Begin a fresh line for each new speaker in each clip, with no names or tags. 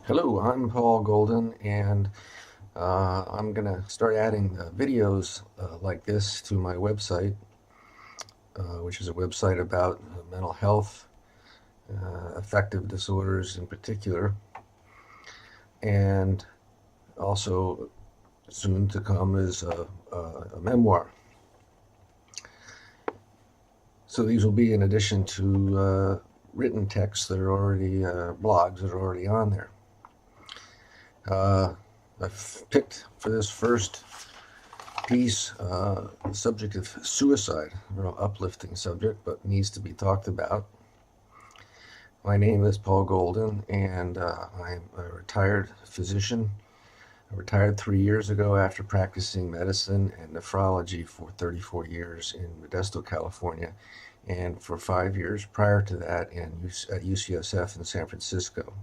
Hello, I'm Paul Golden, and I'm going to start adding videos like this to my website, which is a website about mental health, affective disorders in particular, and also soon to come is a memoir. So these will be in addition to written texts that are already, blogs that are already on there. I've picked for this first piece, the subject of suicide, a real uplifting subject, but needs to be talked about. My name is Paul Golden, and I'm a retired physician. I retired 3 years ago after practicing medicine and nephrology for 34 years in Modesto, California, and for 5 years prior to that at UCSF in San Francisco.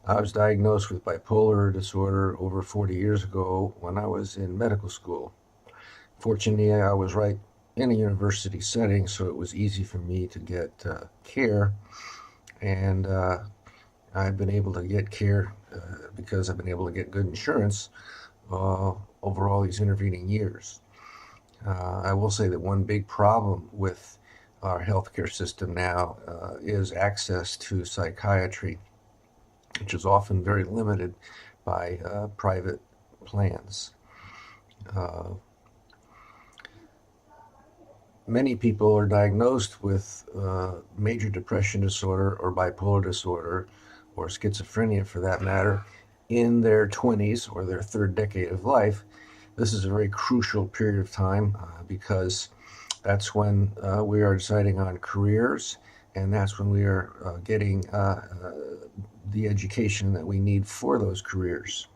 I was diagnosed with bipolar disorder over 40 years ago when I was in medical school. Fortunately, I was right in a university setting, so it was easy for me to get care. And I've been able to get care because I've been able to get good insurance over all these intervening years. I will say that one big problem with our healthcare system now is access to psychiatry, which is often very limited by private plans. Uh, Many people are diagnosed with major depression disorder or bipolar disorder or schizophrenia for that matter in their 20s or their third decade of life. This is a very crucial period of time because that's when we are deciding on careers, and that's when we are getting the education that we need for those careers.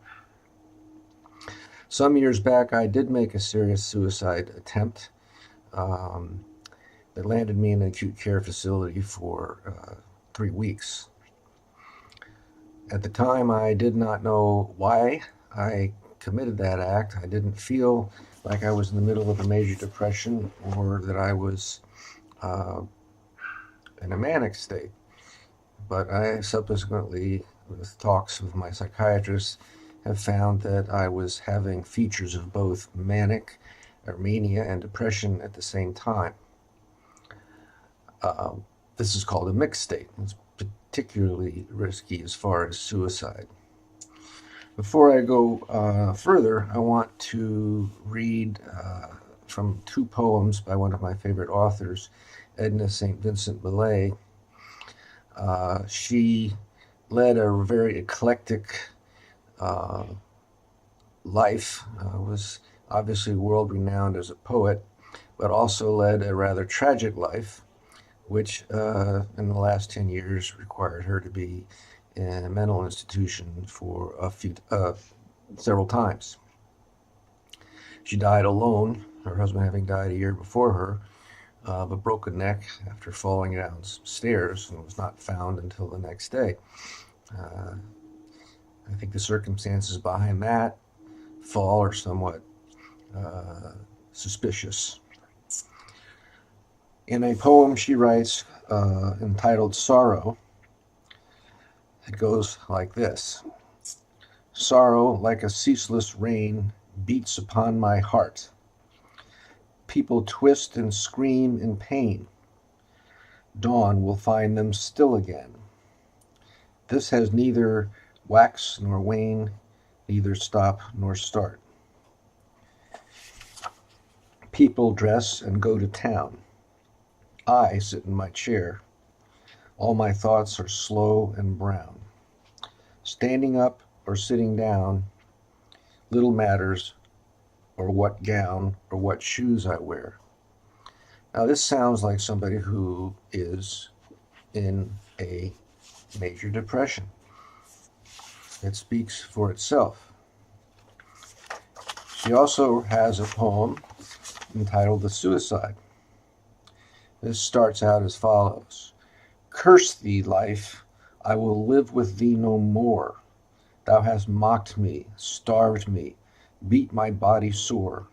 Some years back, I did make a serious suicide attempt um, that landed me in an acute care facility for 3 weeks. At the time, I did not know why I committed that act. I didn't feel like I was in the middle of a major depression or that I was uh, in a manic state. But I subsequently, with talks with my psychiatrist, have found that I was having features of both manic, or mania, and depression at the same time. Uh, this is called a mixed state. It's particularly risky as far as suicide. Before I go further, I want to read from two poems by one of my favorite authors, Edna St. Vincent Millay. She led a very eclectic uh, life, was obviously world renowned as a poet, but also led a rather tragic life, which in the last 10 years required her to be in a mental institution for several times. She died alone, her husband having died a year before her, of a broken neck after falling down stairs and was not found until the next day. Uh, I think the circumstances behind that fall are somewhat suspicious. In a poem she writes entitled Sorrow, it goes like this: Sorrow, like a ceaseless rain, beats upon my heart. People twist and scream in pain. Dawn will find them still again. This has neither wax nor wane, neither stop nor start. People dress and go to town. I sit in my chair. All my thoughts are slow and brown. Standing up or sitting down, little matters, or what gown or what shoes I wear. Now, this sounds like somebody who is in a major depression. It speaks for itself. She also has a poem entitled The Suicide. This starts out as follows: Curse thee, life, I will live with thee no more. Thou hast mocked me, starved me, beat my body sore,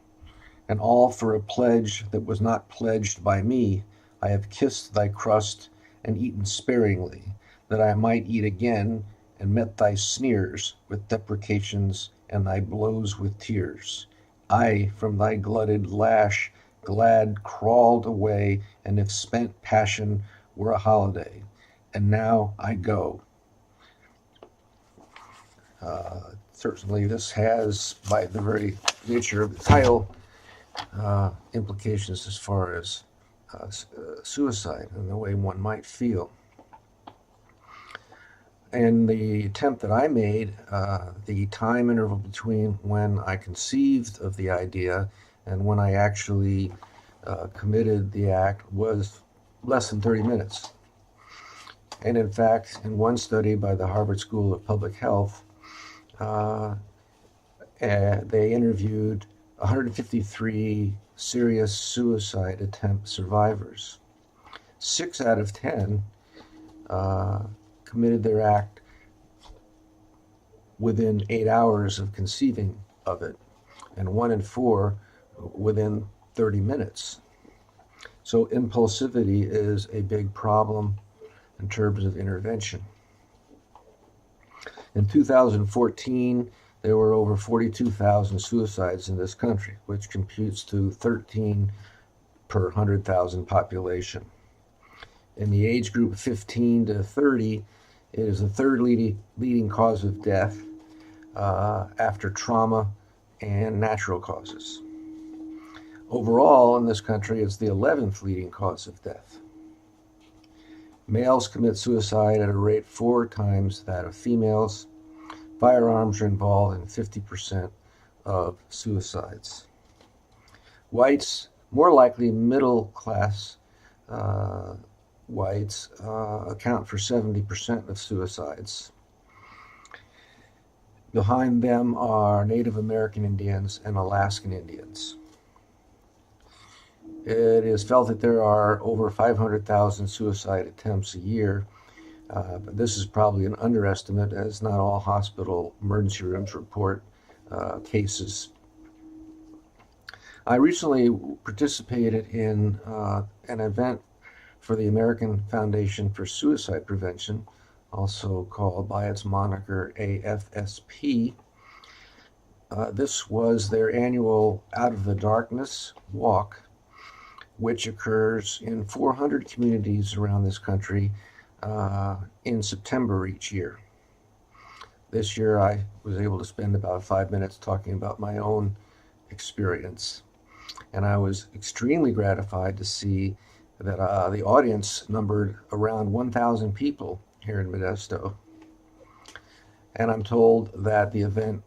and all for a pledge that was not pledged by me. I have kissed thy crust and eaten sparingly, that I might eat again and met thy sneers with deprecations and thy blows with tears. I from thy glutted lash glad crawled away, and if spent passion were a holiday. And now I go. Certainly this has, by the very nature of the title, implications as far as suicide and the way one might feel. In the attempt that I made, the time interval between when I conceived of the idea and when I actually committed the act was less than 30 minutes. And in fact, in one study by the Harvard School of Public Health, they interviewed 153 serious suicide attempt survivors. 6 out of 10 committed their act within 8 hours of conceiving of it, and 1 in 4 within 30 minutes. So impulsivity is a big problem in terms of intervention. In 2014, there were over 42,000 suicides in this country, which computes to 13 per 100,000 population. In the age group 15 to 30, it is the third leading cause of death after trauma and natural causes. Overall, in this country, it's the 11th leading cause of death. Males commit suicide at a rate 4 times that of females. Firearms are involved in 50% of suicides. Whites, more likely middle class whites, account for 70% of suicides. Behind them are Native American Indians and Alaskan Indians. It is felt that there are over 500,000 suicide attempts a year, but this is probably an underestimate, as not all hospital emergency rooms report cases. I recently participated in an event for the American Foundation for Suicide Prevention, also called by its moniker AFSP. This was their annual Out of the Darkness walk, which occurs in 400 communities around this country in September each year. This year I was able to spend about 5 minutes talking about my own experience, and I was extremely gratified to see that the audience numbered around 1,000 people here in Modesto, and I'm told that the event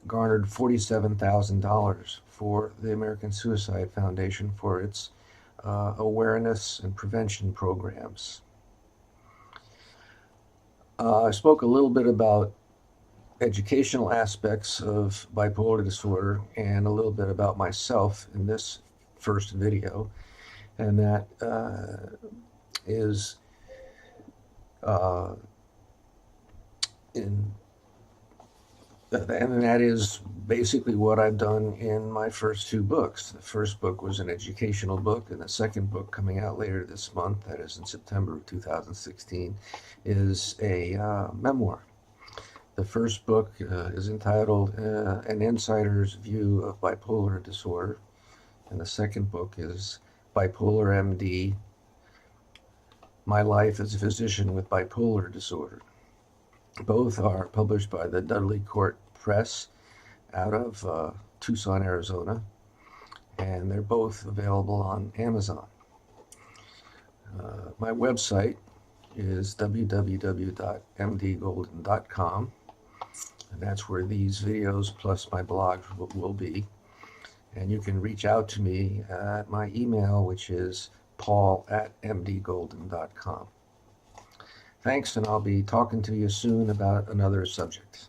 garnered $47,000 for the American Suicide Foundation for its awareness and prevention programs. I spoke a little bit about educational aspects of bipolar disorder and a little bit about myself in this first video, and that is and that is basically what I've done in my first 2 books. The first book was an educational book, and the second book, coming out later this month, that is in September of 2016, is a memoir. The first book is entitled An Insider's View of Bipolar Disorder, and the second book is Bipolar MD, My Life as a Physician with Bipolar Disorder. Both are published by the Dudley Court Press out of Tucson, Arizona, and they're both available on Amazon. My website is www.mdgolden.com, and that's where these videos plus my blog will be. And you can reach out to me at my email, which is paul@mdgolden.com. Thanks, and I'll be talking to you soon about another subject.